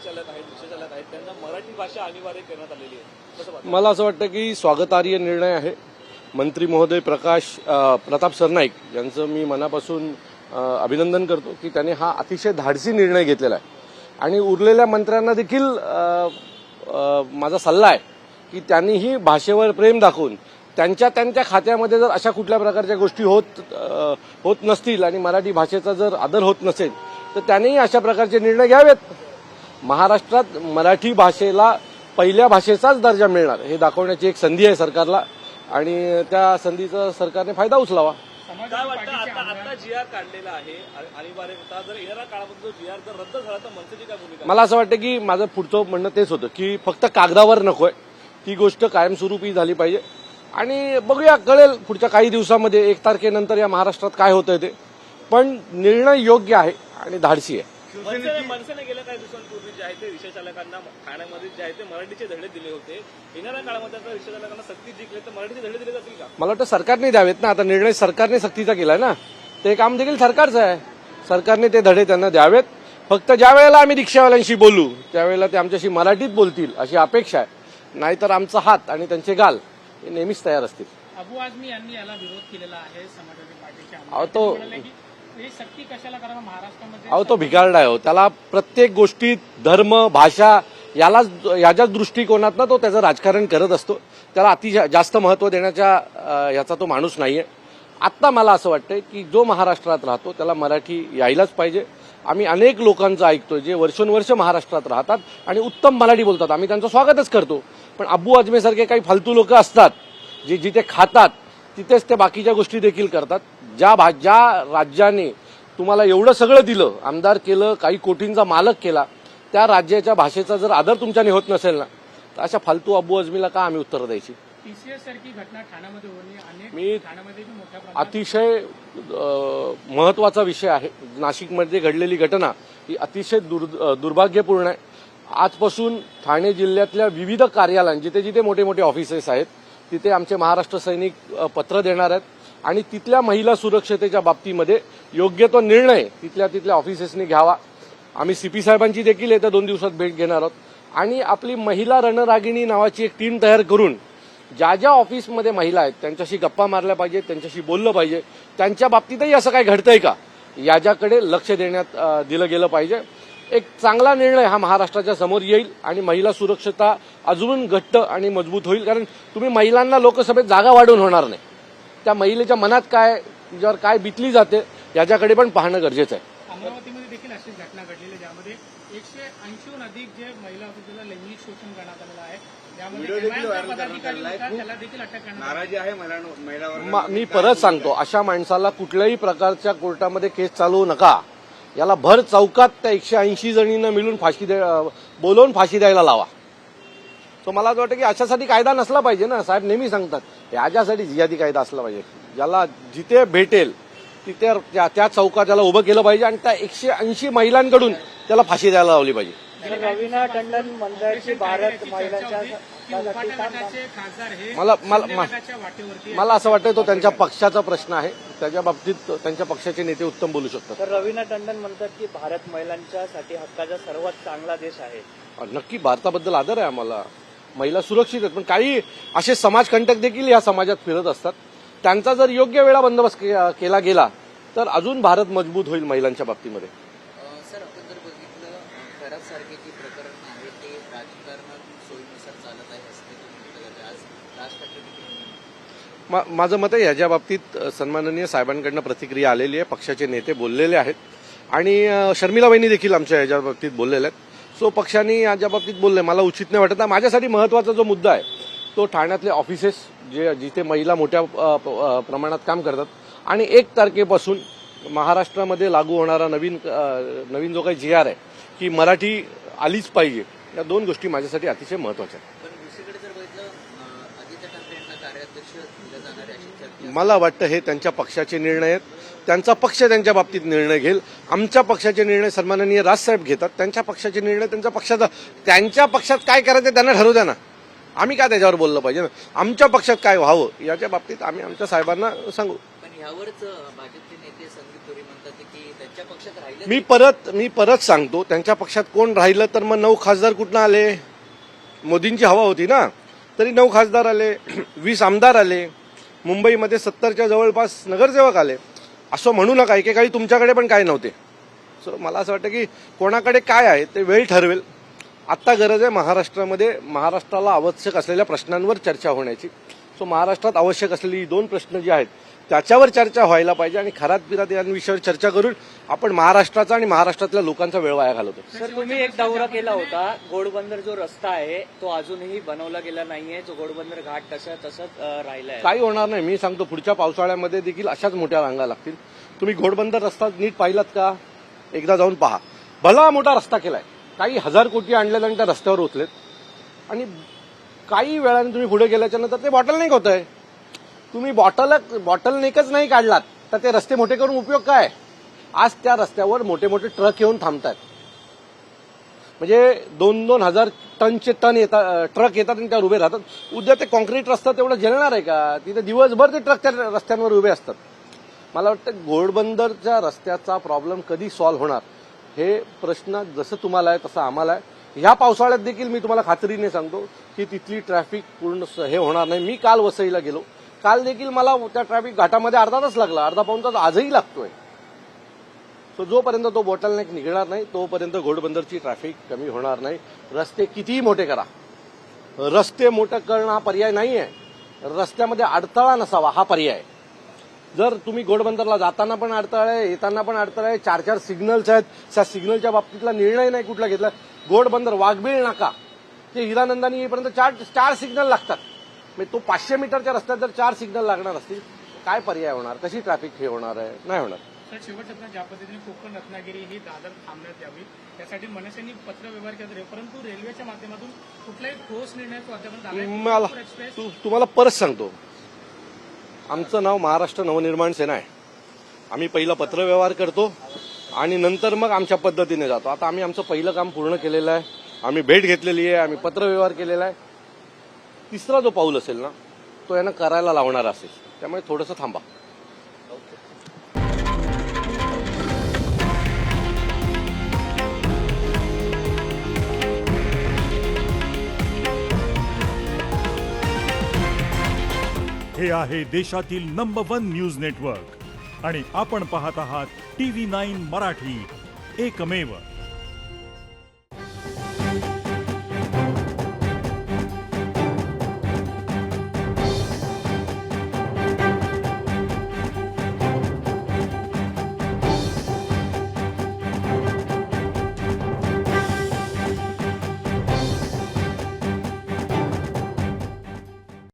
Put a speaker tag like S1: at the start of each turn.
S1: चालक आहेत, रिक्षा चालक आहेत, त्यांना मराठी भाषा अनिवार्य करण्यात आलेली आहे. कसं वाटतं?
S2: मला असं वाटतं की स्वागतार्ह निर्णय आहे. मंत्री महोदय प्रताप सरनाईक यांचं मी मनापासून अभिनंदन करतो की त्यांनी हा अतिशय धाडसी निर्णय घेतलेला आहे. आणि उरलेल्या मंत्र्यांना देखील माझा सल्ला आहे की त्यांनीही भाषेवर प्रेम दाखवून त्यांच्या खात्यामध्ये जर अशा कुठल्या प्रकारच्या गोष्टी होत नसतील आणि मराठी भाषेचा जर आदर होत नसेल तर त्यांनीही अशा प्रकारचे निर्णय घ्यावेत. महाराष्ट्रात मराठी भाषेला पहिल्या भाषेचाच दर्जा मिळणार हे दाखवण्याची एक संधी आहे सरकारला आणि त्या संधीचा सरकारने फायदा उचलावा.
S1: काय वाटतं आता जी आर काढलेला आहे अनिवार्यता, जर येणाऱ्या काळामध्ये जी आर जर रद्द झाला तर मनसेची काय भूमिका?
S2: मला असं वाटतं की माझं पुढचं म्हणणं तेच होतं की फक्त कागदावर नकोय, ती गोष्ट कायमस्वरूपी झाली पाहिजे. आणि बघूया, कळेल पुढच्या काही दिवसामध्ये 1 तारखेनंतर या महाराष्ट्रात काय होतंय ते. पण निर्णय योग्य आहे आणि धाडसी आहे.
S1: मनसेने गेल्या काही दिवसांपूर्वी जे आहे ते रिक्षा चालकांना ठाण्यामध्ये जे आहे ते मराठीचे धडे दिले होते. येणाऱ्या काळामध्ये आता रिक्षा चालकांना सक्ती जिंकले तर मराठीचे धडे दिले जातील का?
S2: मला वाटतं सरकारने द्यावेत ना. आता निर्णय सरकारने सक्तीचा केलाय ना, ते काम देखील सरकारचं आहे. सरकारने ते धडे त्यांना द्यावेत. फक्त ज्या वेळेला आम्ही रिक्षावाल्यांशी बोलू त्यावेळेला ते आमच्याशी मराठीत बोलतील अशी अपेक्षा आहे. नाहीतर आमचा हात आणि त्यांचे गाल हे नेहमीच तयार असतील.
S3: अबू आझमी यांनी याला विरोध केलेला आहे समाजवादी पार्टीच्या. सक्ती कशाला करावं महाराष्ट्रामध्ये?
S2: तो भिकारडा आहे. त्याला प्रत्येक गोष्टीत धर्म भाषा याच्या दृष्टिकोनातनं तो त्याचं राजकारण करत असतो. त्याला जास्त महत्व देण्याच्या याचा तो माणूस नाहीये. आत्ता मला असं वाटतंय की जो महाराष्ट्रात राहतो त्याला मराठी यायलाच पाहिजे. आम्ही अनेक लोकांचं ऐकतोय जे वर्षोनवर्ष महाराष्ट्रात राहतात आणि उत्तम मराठी बोलतात. आम्ही त्यांचं स्वागतच करतो. पण अबू आझमीसारखे काही फालतू लोक असतात जे जिथे खातात तिथेच ते बाकीच्या गोष्टी देखील करतात. ज्या राज्याने तुम्हाला एवढं सगळं दिलं, आमदार केलं, काही कोटींचा मालक केला, त्या राज्याच्या भाषेचा जर आदर तुमच्याने होत नसेल ना तर अशा फालतू अबू आझमीला का आम्ही उत्तर द्यायची?
S3: टीसीएस सारखी घटना ठाण्यामध्ये होणे
S2: अतिशय महत्वाचा विषय आहे. नाशिकमध्ये घडलेली घटना ही अतिशय दुर्भाग्यपूर्ण आहे. आजपासून ठाणे जिल्ह्यातल्या विविध कार्यालयां जिथे जिथे मोठे मोठे ऑफिसेस आहेत तिथे आमचे महाराष्ट्र सैनिक पत्र देणार आहेत आणि तिथल्या महिला सुरक्षतेच्या बाबतीमध्ये योग्य तो निर्णय तिथल्या ऑफिसेसनी घ्यावा. आम्ही सीपी साहेबांची देखील येत्या 2 दिवसात भेट घेणार आहोत आणि आपली महिला रणरागिणी नावाची एक टीम तयार करून ज्या ऑफिसमध्ये महिला आहेत त्यांच्याशी गप्पा मारल्या पाहिजे, त्यांच्याशी बोललं पाहिजे. त्यांच्या बाबतीतही असं काय घडतंय का याच्याकडे लक्ष देण्यात दिलं गेलं पाहिजे. एक चांगला निर्णय हा महाराष्ट्राच्या समोर येईल आणि महिला सुरक्षता अजून घट्ट आणि मजबूत होईल. कारण तुम्ही महिलांना लोकसभेत जागा वाढवून होणार नाही. त्या महिलेच्या मनात काय, तिच्यावर काय बितली जाते याच्याकडे पण पाहणं गरजेचं आहे.
S3: अमरावतीमध्ये देखील अशीच घटना घडलेली आहे ज्यामध्ये 180हून अधिक जे महिला ऑफिसरला लैंगिक शोषण करण्यात आलेलं आहे.
S2: मी परत सांगतो, अशा माणसाला कुठल्याही प्रकारच्या कोर्टामध्ये केस चालवू नका. याला भर चौकात त्या 180 जणींना मिळून बोलवून फाशी द्यायला लावा. तो मला असं वाटतं की अशासाठी कायदा नसला पाहिजे ना. साहेब नेहमी सांगतात याच्यासाठी जिहादी कायदा असला पाहिजे. ज्याला जिथे भेटेल तिथे त्या चौकात त्याला उभं केलं पाहिजे आणि त्या 180 महिलांकडून त्याला फाशी द्यायला लावली पाहिजे.
S4: रवीना टंडन म्हणतात की भारत महिलांच्या
S2: मला असं वाटतं तो त्यांच्या पक्षाचा प्रश्न आहे. त्याच्या बाबतीत त्यांच्या पक्षाचे नेते उत्तम बोलू शकतात.
S4: तर रवीना टंडन म्हणतात की भारत महिलांच्यासाठी हक्काचा सर्वात चांगला देश आहे.
S2: नक्की भारताबद्दल आदर आहे आम्हाला. महिला सुरक्षित आहेत. पण काही असे समाजकंटक देखील या समाजात फिरत असतात. त्यांचा जर योग्य वेळा बंदोबस्त केला गेला तर अजून भारत मजबूत होईल महिलांच्या बाबतीमध्ये.
S5: सर, आपण जर बघितलं खराब सारखे जे प्रकरण आहे ते राजकारणात सोयीनुसार चालत आहे असं तुम्ही आज राज ठाकरे
S2: माझं मत आहे याच्या बाबतीत सन्माननीय साहेबांकडनं प्रतिक्रिया आलेली आहे. पक्षाचे नेते बोललेले आहेत आणि शर्मिला वहिनी देखील आमच्या याच्या बाबतीत बोललेल्या आहेत. सो पक्षाने याच्या बाबतीत बोलले मला उचित नाही वाटत. माझ्यासाठी महत्वाचा जो मुद्दा आहे तो ठाण्यातले ऑफिसेस जिथे महिला मोठ्या प्रमाणात काम करतात आणि 1 तारखेपासून महाराष्ट्रामध्ये लागू होणारा नवीन जो काही GR आहे की मराठी आलीच पाहिजे, या 2 गोष्टी माझ्यासाठी अतिशय महत्वाच्या आहेत.
S5: पण दुसरीकडे जर बघितलं आदित्य ठाकरे यांना कार्याध्यक्ष दिलं जाणार आहे अशी चर्चा.
S2: मला वाटतं हे त्यांच्या पक्षाचे निर्णय आहेत. त्यांचा पक्ष त्यांच्या बाबतीत निर्णय घेईल. आमच्या पक्षाचे निर्णय सन्माननीय राजसाहेब घेतात. त्यांच्या पक्षाचे निर्णय त्यांच्या पक्षात काय करायचं त्यांना ठरवू द्या ना. आम्ही काय त्याच्यावर बोललं पाहिजे ना. आमच्या पक्षात काय व्हावं याच्या बाबतीत आम्ही आमच्या साहेबांना सांगू.
S5: ह्यावरच भाजपचे नेते संदीप धुरी म्हणतात की त्यांच्या पक्षात राहिले.
S2: मी परत सांगतो, त्यांच्या पक्षात कोण राहिलं तर मग 9 खासदार कुठनं आले? मोदींची हवा होती ना, तरी 9 खासदार आले, 20 आमदार आले, मुंबईमध्ये 70च्या जवळपास नगरसेवक आले. असं म्हणू नका, एकेकाळी तुमच्याकडे पण काय नव्हते. सो मला असं वाटतं की कोणाकडे काय आहे ते वेळ ठरवेल. आत्ता गरज आहे महाराष्ट्राला आवश्यक असलेल्या प्रश्नांवर चर्चा होण्याची. सो महाराष्ट्रात आवश्यक असलेली 2 प्रश्न जे आहेत त्याच्यावर चर्चा व्हायला पाहिजे आणि खरात बिरात या विषयावर चर्चा करून आपण महाराष्ट्राचा आणि महाराष्ट्रातल्या लोकांचा वेळ वाया घालवतो.
S4: सर, तुम्ही एक दौरा केला होता. घोडबंदर जो रस्ता आहे तो अजूनही बनवला गेला नाहीये. जो घोडबंदर घाट तसंच राहिलाय.
S2: काही होणार नाही. मी सांगतो, पुढच्या पावसाळ्यामध्ये देखील अशाच मोठ्या रांगा लागतील. तुम्ही घोडबंदर रस्ता नीट पाहिलात का? एकदा जाऊन पहा. भला मोठा रस्ता केलाय, काही 1000 कोटी आणलेला आणि त्या रस्त्यावर उचलेत आणि काही वेळाने तुम्ही पुढे गेल्याच्या नंतर ते बॉटलनेक होत आहे. तुम्ही बॉटलनेकच नाही काढलात तर ते रस्ते मोठे करून उपयोग काय? आज त्या रस्त्यावर मोठे मोठे ट्रक येऊन थांबतात. म्हणजे 2-2 हजार टनचे ट्रक येतात आणि त्यावर उभे राहतात. उद्या ते कॉन्क्रीट रस्ता तेवढं झेलणार आहे का? तिथे दिवसभर ते ट्रक त्या रस्त्यांवर उभे असतात. मला वाटतं घोडबंदरच्या रस्त्याचा प्रॉब्लेम कधी सॉल्व्ह होणार हे प्रश्न जसं तुम्हाला आहे तसं आम्हाला आहे. ह्या पावसाळ्यात देखील मी तुम्हाला खात्रीने सांगतो की तिथली ट्रॅफिक पूर्ण हे होणार नाही. मी काल वसईला गेलो, काल देखील मला त्या ट्रॅफिक घाटामध्ये अर्धा तास लागला, अर्धा पाऊण तास आजही लागतोय. सो जोपर्यंत तो बॉटलनेक निघणार नाही तोपर्यंत घोडबंदरची ट्रॅफिक कमी होणार नाही. रस्ते कितीही मोठे करा, रस्ते मोठे करणं हा पर्याय नाही आहे. रस्त्यामध्ये अडथळा नसावा हा पर्याय आहे. जर तुम्ही घोडबंदरला जाताना पण अडथळा आहे, येताना पण अडथळा आहे, 4-4 सिग्नल्स आहेत, त्या सिग्नलच्या बाबतीतला निर्णय नाही कुठला घेतला. घोडबंदर वाघबीळ नाका ते हिरानंदानी येईपर्यंत 4 सिग्नल लागतात. म्हणजे तो 500 मीटरच्या रस्त्यात जर 4 सिग्नल लागणार असतील काय पर्याय होणार? कशी ट्रॅफिक हे होणार आहे? नाही होणार.
S3: सर, शेवटच्या ज्या पद्धतीने कोकण रत्नागिरी ही दादर थांबण्यात यावी त्यासाठी मनसेने पत्रव्यवहार केला, परंतु रेल्वेच्या माध्यमातून कुठलाही ठोस निर्णय
S2: तुम्हाला परत सांगतो, आमचं नाव महाराष्ट्र नवनिर्माण सेना आहे. आम्ही पहिला पत्रव्यवहार करतो आणि नंतर मग आमच्या पद्धतीने जातो. आता आम्ही आमचं पहिलं काम पूर्ण केलेलं आहे. आम्ही भेट घेतलेली आहे, आम्ही पत्रव्यवहार केलेला आहे. तिसरा जो पाऊल असेल ना तो यांना करायला लावणारा असेल. त्यामुळे थोडंसं थांबा.
S6: हे आहे देशातील नंबर 1 न्यूज नेटवर्क आणि आपण पाहत आहात TV9 मराठी, एकमेव.